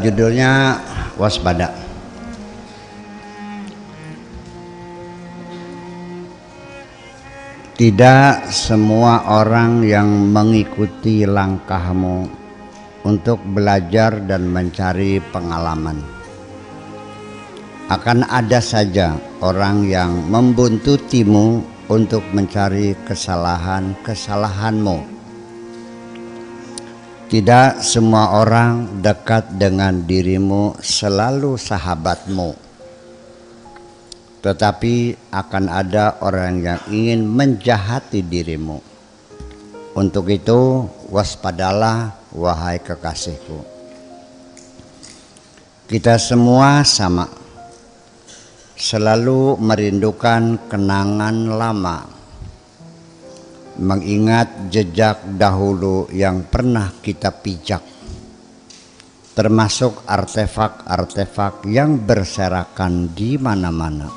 Judulnya waspada. Tidak semua orang yang mengikuti langkahmu untuk belajar dan mencari pengalaman. Akan ada saja orang yang membuntutimu untuk mencari kesalahan-kesalahanmu. Tidak semua orang dekat dengan dirimu selalu sahabatmu. Tetapi akan ada orang yang ingin menjahati dirimu. Untuk itu waspadalah, wahai kekasihku. Kita semua sama, selalu merindukan kenangan lama, mengingat jejak dahulu yang pernah kita pijak, termasuk artefak-artefak yang berserakan di mana-mana.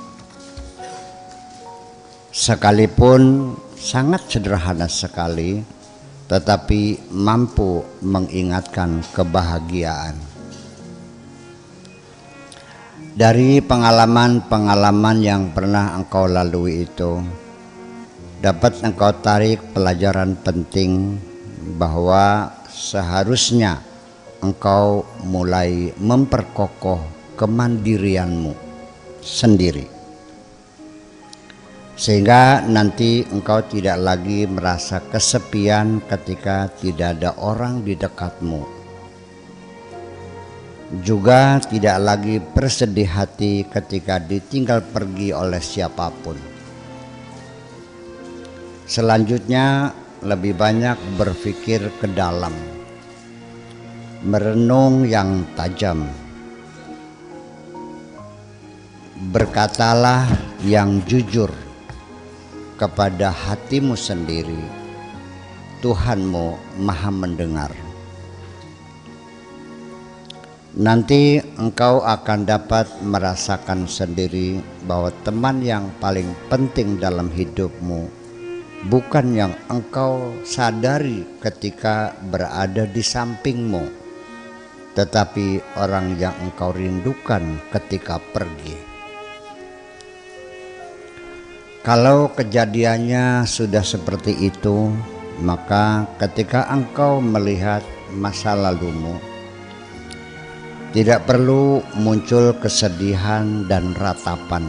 Sekalipun sangat sederhana sekali, tetapi mampu mengingatkan kebahagiaan. Dari pengalaman-pengalaman yang pernah engkau lalui itu, dapat engkau tarik pelajaran penting bahwa seharusnya engkau mulai memperkokoh kemandirianmu sendiri. Sehingga nanti engkau tidak lagi merasa kesepian ketika tidak ada orang di dekatmu. Juga tidak lagi bersedih hati ketika ditinggal pergi oleh siapapun. Selanjutnya lebih banyak berpikir ke dalam, merenung yang tajam. Berkatalah yang jujur kepada hatimu sendiri. Tuhanmu Maha mendengar. Nanti engkau akan dapat merasakan sendiri bahwa teman yang paling penting dalam hidupmu bukan yang engkau sadari ketika berada di sampingmu, tetapi orang yang engkau rindukan ketika pergi. Kalau kejadiannya sudah seperti itu, maka ketika engkau melihat masa lalumu, tidak perlu muncul kesedihan dan ratapan.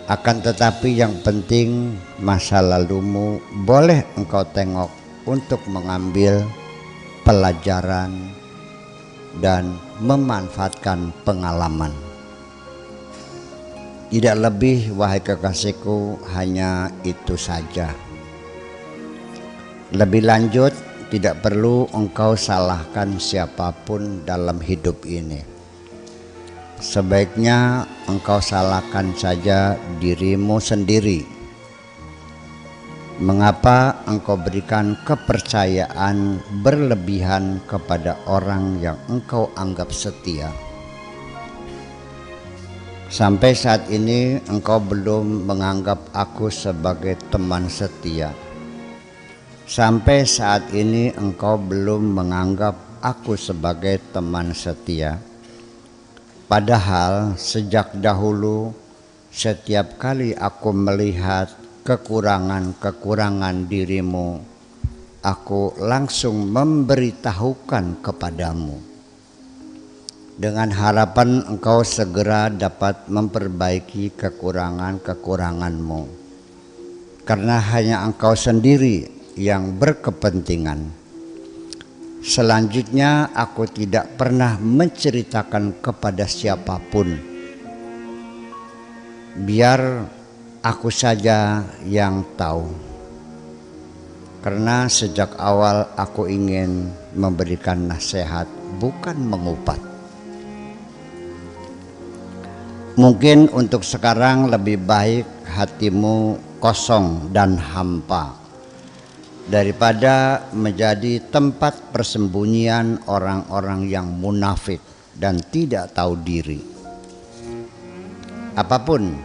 Akan tetapi yang penting masa lalumu boleh engkau tengok untuk mengambil pelajaran dan memanfaatkan pengalaman. Tidak lebih, wahai kekasihku, hanya itu saja. Lebih lanjut, tidak perlu engkau salahkan siapapun dalam hidup ini. Sebaiknya engkau salahkan saja dirimu sendiri. Mengapa engkau berikan kepercayaan berlebihan kepada orang yang engkau anggap setia? Sampai saat ini engkau belum menganggap aku sebagai teman setia. Sampai saat ini engkau belum menganggap aku sebagai teman setia. Padahal sejak dahulu setiap kali aku melihat kekurangan-kekurangan dirimu, aku langsung memberitahukan kepadamu, dengan harapan engkau segera dapat memperbaiki kekurangan-kekuranganmu. Karena hanya engkau sendiri yang berkepentingan. Selanjutnya aku tidak pernah menceritakan kepada siapapun. Biar aku saja yang tahu. Karena sejak awal aku ingin memberikan nasihat, bukan mengupat. Mungkin untuk sekarang lebih baik hatimu kosong dan hampa daripada menjadi tempat persembunyian orang-orang yang munafik dan tidak tahu diri. Apapun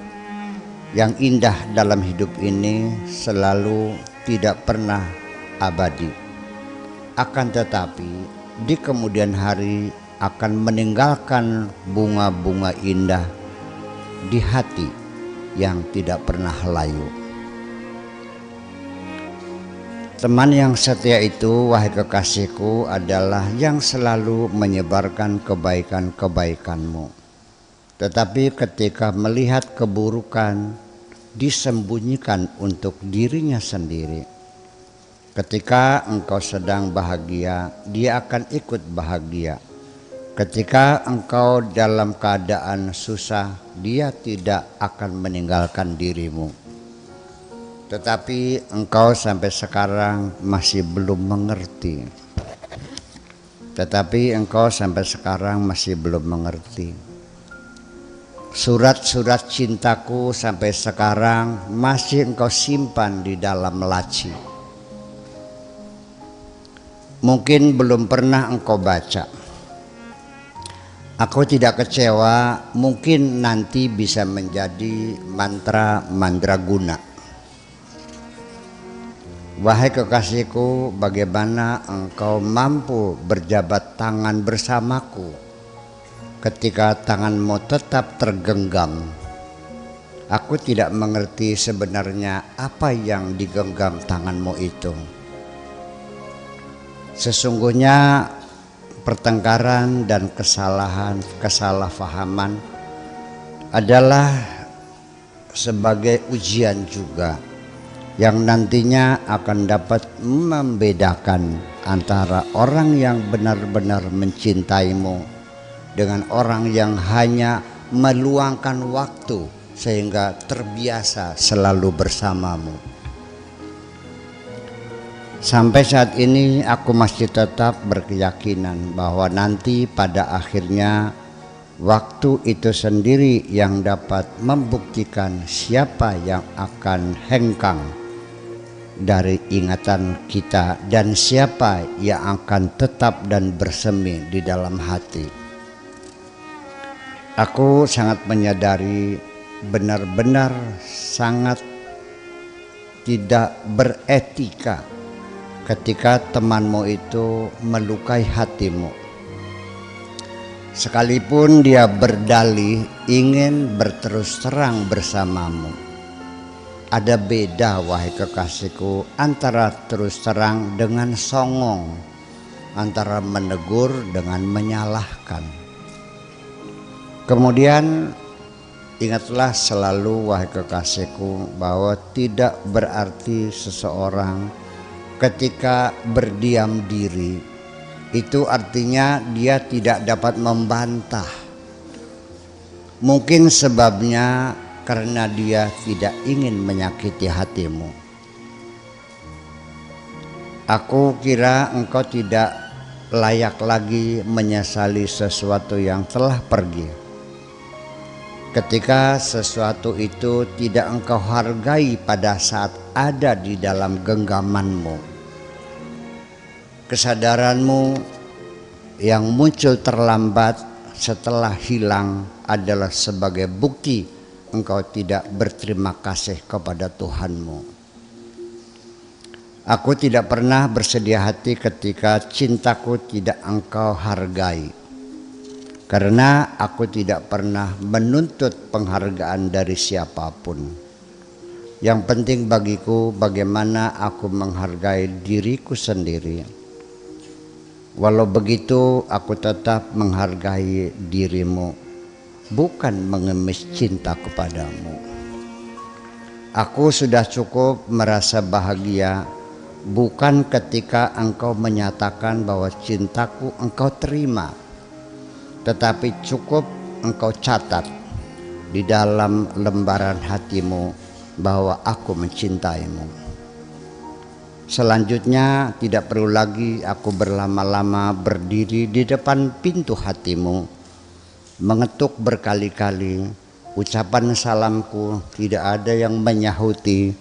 yang indah dalam hidup ini selalu tidak pernah abadi. Akan tetapi di kemudian hari akan meninggalkan bunga-bunga indah di hati yang tidak pernah layu. Teman yang setia itu, wahai kekasihku, adalah yang selalu menyebarkan kebaikan-kebaikanmu. Tetapi ketika melihat keburukan, disembunyikan untuk dirinya sendiri. Ketika engkau sedang bahagia, dia akan ikut bahagia. Ketika engkau dalam keadaan susah, dia tidak akan meninggalkan dirimu. Tetapi engkau sampai sekarang masih belum mengerti. Surat-surat cintaku sampai sekarang masih engkau simpan di dalam laci. Mungkin belum pernah engkau baca. Aku tidak kecewa, mungkin nanti bisa menjadi mantra mandraguna. Wahai kekasihku, bagaimana engkau mampu berjabat tangan bersamaku ketika tanganmu tetap tergenggam? Aku tidak mengerti sebenarnya apa yang digenggam tanganmu itu. Sesungguhnya pertengkaran dan kesalahpahaman adalah sebagai ujian juga yang nantinya akan dapat membedakan antara orang yang benar-benar mencintaimu dengan orang yang hanya meluangkan waktu sehingga terbiasa selalu bersamamu. Sampai saat ini aku masih tetap berkeyakinan bahwa nanti pada akhirnya waktu itu sendiri yang dapat membuktikan siapa yang akan hengkang dari ingatan kita dan siapa yang akan tetap dan bersemi di dalam hati. Aku sangat menyadari benar-benar sangat tidak beretika ketika temanmu itu melukai hatimu. Sekalipun dia berdalih ingin berterus terang bersamamu. Ada beda, wahai kekasihku, antara terus terang dengan songong, antara menegur dengan menyalahkan. Kemudian ingatlah selalu, wahai kekasihku, bahwa tidak berarti seseorang ketika berdiam diri itu artinya dia tidak dapat membantah. Mungkin sebabnya karena dia tidak ingin menyakiti hatimu. Aku kira engkau tidak layak lagi menyesali sesuatu yang telah pergi. Ketika sesuatu itu tidak engkau hargai pada saat ada di dalam genggamanmu. Kesadaranmu yang muncul terlambat setelah hilang adalah sebagai bukti engkau tidak berterima kasih kepada Tuhanmu. Aku tidak pernah bersedia hati ketika cintaku tidak engkau hargai. Karena aku tidak pernah menuntut penghargaan dari siapapun. Yang penting bagiku bagaimana aku menghargai diriku sendiri. Walau begitu aku tetap menghargai dirimu, bukan mengemis cinta kepadamu. Aku sudah cukup merasa bahagia bukan ketika engkau menyatakan bahwa cintaku engkau terima, tetapi cukup engkau catat di dalam lembaran hatimu bahwa aku mencintaimu. Selanjutnya tidak perlu lagi aku berlama-lama berdiri di depan pintu hatimu, mengetuk berkali-kali. Ucapan salamku tidak ada yang menyahuti,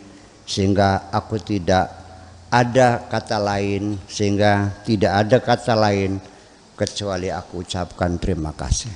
sehingga aku tidak ada kata lain, sehingga tidak ada kata lain kecuali aku ucapkan terima kasih.